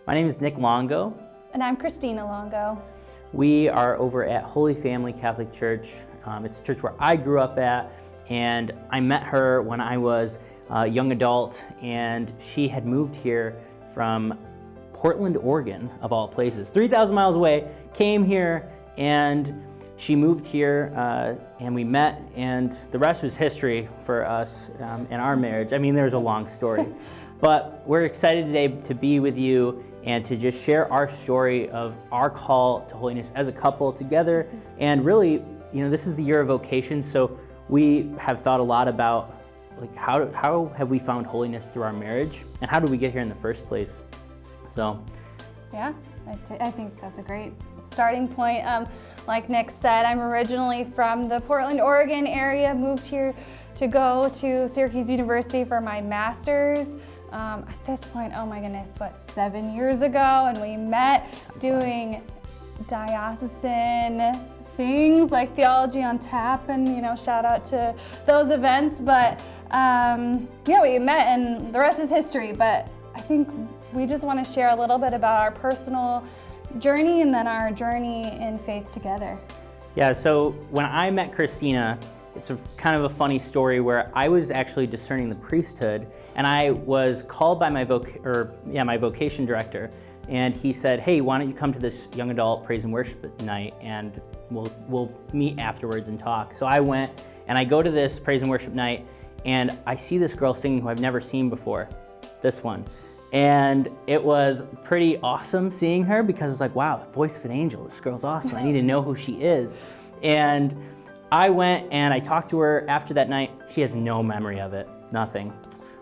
My name is Nick Longo. And I'm Christina Longo. We are over at Holy Family Catholic Church. It's a church where I grew up at, and I met her when I was a young adult, and she had moved here from Portland, Oregon, of all places, 3,000 miles away, came here, and she moved here, and we met, and the rest was history for us in our marriage. I mean, there's a long story. But we're excited today to be with you and to just share our story of our call to holiness as a couple together. And really, this is the year of vocations, so we have thought a lot about how have we found holiness through our marriage, and how did we get here in the first place? So, yeah, I think that's a great starting point. Like Nick said, I'm originally from the Portland, Oregon area, moved here to go to Syracuse University for my master's. At this point, oh my goodness, 7 years ago, and we met doing diocesan things like Theology on Tap, and shout out to those events. But we met, and the rest is history. But I think we just want to share a little bit about our personal journey and then our journey in faith together. Yeah, so when I met Christina, it's kind of a funny story where I was actually discerning the priesthood, and I was called by my vocation director, and he said, "Hey, why don't you come to this young adult praise and worship night, and we'll meet afterwards and talk." So I went, and I go to this praise and worship night, and I see this girl singing who I've never seen before, this one. And it was pretty awesome seeing her, because I was like, wow, voice of an angel, this girl's awesome. I need to know who she is. And I went and I talked to her after that night. She has no memory of it, nothing.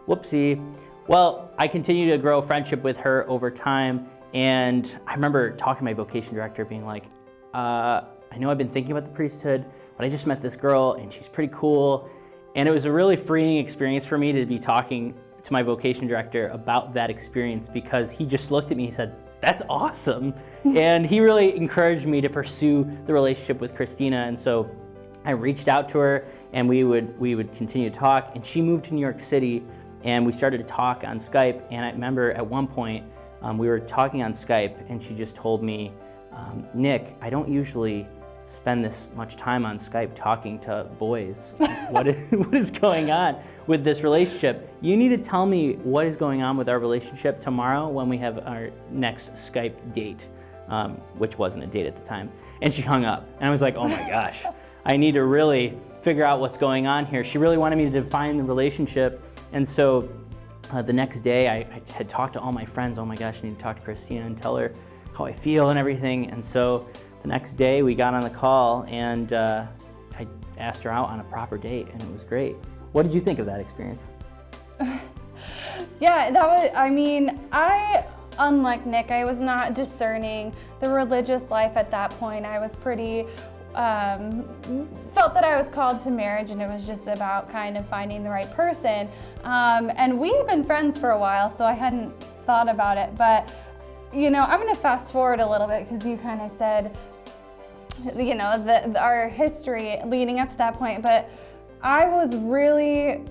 Whoopsie. Well, I continued to grow a friendship with her over time, and I remember talking to my vocation director being like, I know I've been thinking about the priesthood, but I just met this girl and she's pretty cool. And it was a really freeing experience for me to be talking to my vocation director about that experience, because he just looked at me and said, "That's awesome." And he really encouraged me to pursue the relationship with Christina. And so I reached out to her, and we would continue to talk, and she moved to New York City, and we started to talk on Skype. And I remember at one point we were talking on Skype, and she just told me, "Nick, I don't usually spend this much time on Skype talking to boys. What is going on with this relationship? You need to tell me what is going on with our relationship tomorrow when we have our next Skype date," which wasn't a date at the time. And she hung up, and I was like, oh my gosh, I need to really figure out what's going on here. She really wanted me to define the relationship. And so the next day I had talked to all my friends. Oh my gosh, I need to talk to Christina and tell her how I feel and everything. And so the next day we got on the call, and I asked her out on a proper date, and it was great. What did you think of that experience? Yeah, unlike Nick, I was not discerning the religious life at that point. I was pretty, felt that I was called to marriage, and it was just about kind of finding the right person. And we had been friends for a while, so I hadn't thought about it. But, I'm going to fast forward a little bit, because you kind of said, our history leading up to that point. But I was really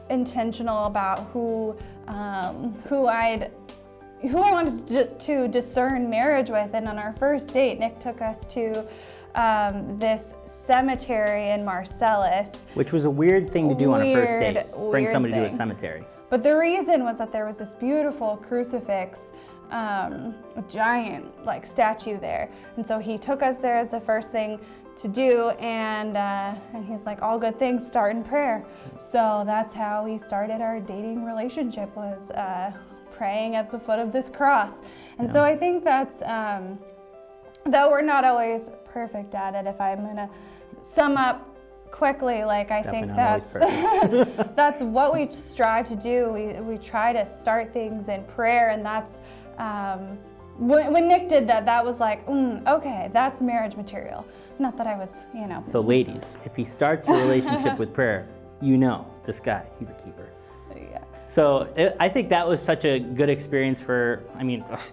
intentional about who I wanted to discern marriage with. And on our first date, Nick took us to this cemetery in Marcellus. Which was a weird thing to do on a first date, bring somebody to a cemetery. But the reason was that there was this beautiful crucifix, a giant statue there. And so he took us there as the first thing to do, and he's like, all good things start in prayer. So that's how we started our dating relationship, was praying at the foot of this cross. And so I think that's, though we're not always perfect at it, if I'm gonna sum up quickly, I think that's what we strive to do. We try to start things in prayer, and that's when Nick did that, that was like, okay, that's marriage material. Not that I was, So ladies, if he starts a relationship with prayer, this guy, he's a keeper. Yeah. So I think that was such a good experience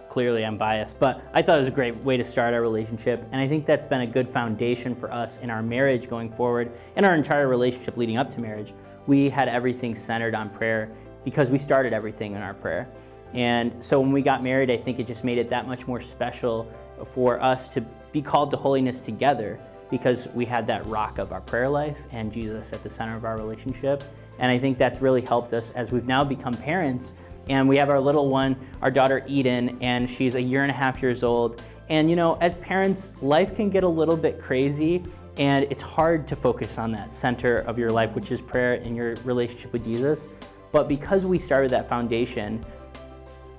clearly I'm biased, but I thought it was a great way to start our relationship. And I think that's been a good foundation for us in our marriage going forward, and our entire relationship leading up to marriage. We had everything centered on prayer, because we started everything in our prayer. And so when we got married, I think it just made it that much more special for us to be called to holiness together, because we had that rock of our prayer life and Jesus at the center of our relationship. And I think that's really helped us as we've now become parents. And we have our little one, our daughter Eden, and she's 1.5 years old. And you know, as parents, life can get a little bit crazy, and it's hard to focus on that center of your life, which is prayer and your relationship with Jesus. But because we started that foundation,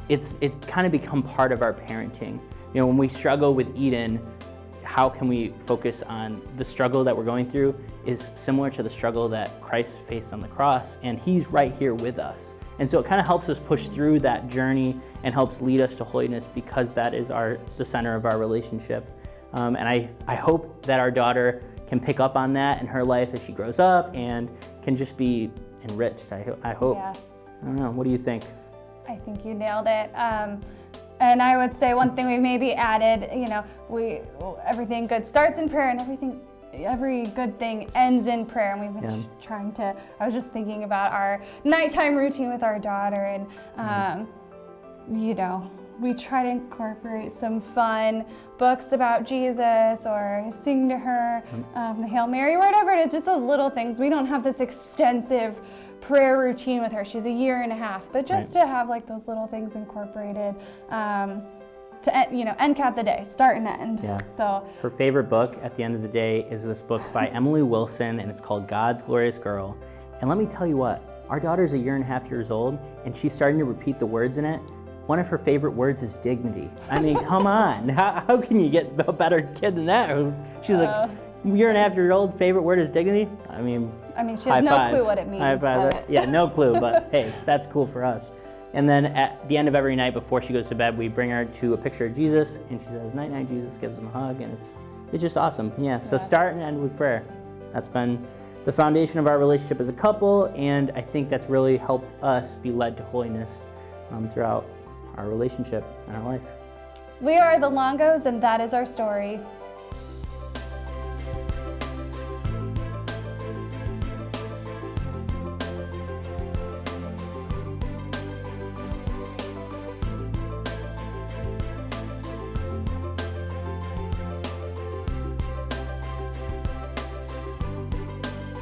it's kind of become part of our parenting. You know, when we struggle with Eden, how can we focus on the struggle that we're going through is similar to the struggle that Christ faced on the cross, and he's right here with us. And so it kind of helps us push through that journey and helps lead us to holiness, because that is the center of our relationship. And I hope that our daughter can pick up on that in her life as she grows up and can just be enriched. I hope. Yeah. I don't know. What do you think? I think you nailed it. And I would say one thing we maybe added, you know, everything good starts in prayer, and every good thing ends in prayer. And we've been trying to, I was just thinking about our nighttime routine with our daughter, and you know, we try to incorporate some fun books about Jesus, or sing to her the Hail Mary, whatever it is, just those little things. We don't have this extensive prayer routine with her. She's 1.5 years, but just to have like those little things incorporated to, you know, end cap the day, start and end. Yeah. So her favorite book at the end of the day is this book by Emily Wilson, and it's called God's Glorious Girl. And let me tell you what, our daughter's 1.5 years old, and she's starting to repeat the words in it. One of her favorite words is dignity. I mean, come on, how can you get a better kid than that? She's like, 1.5 year old, favorite word is dignity? I mean, she has no clue what it means. Yeah, no clue, but hey, that's cool for us. And then at the end of every night before she goes to bed, we bring her to a picture of Jesus, and she says, "Night, night, Jesus," gives him a hug, and it's just awesome. Yeah, so start and end with prayer. That's been the foundation of our relationship as a couple, and I think that's really helped us be led to holiness throughout our relationship and our life. We are the Longos, and that is our story.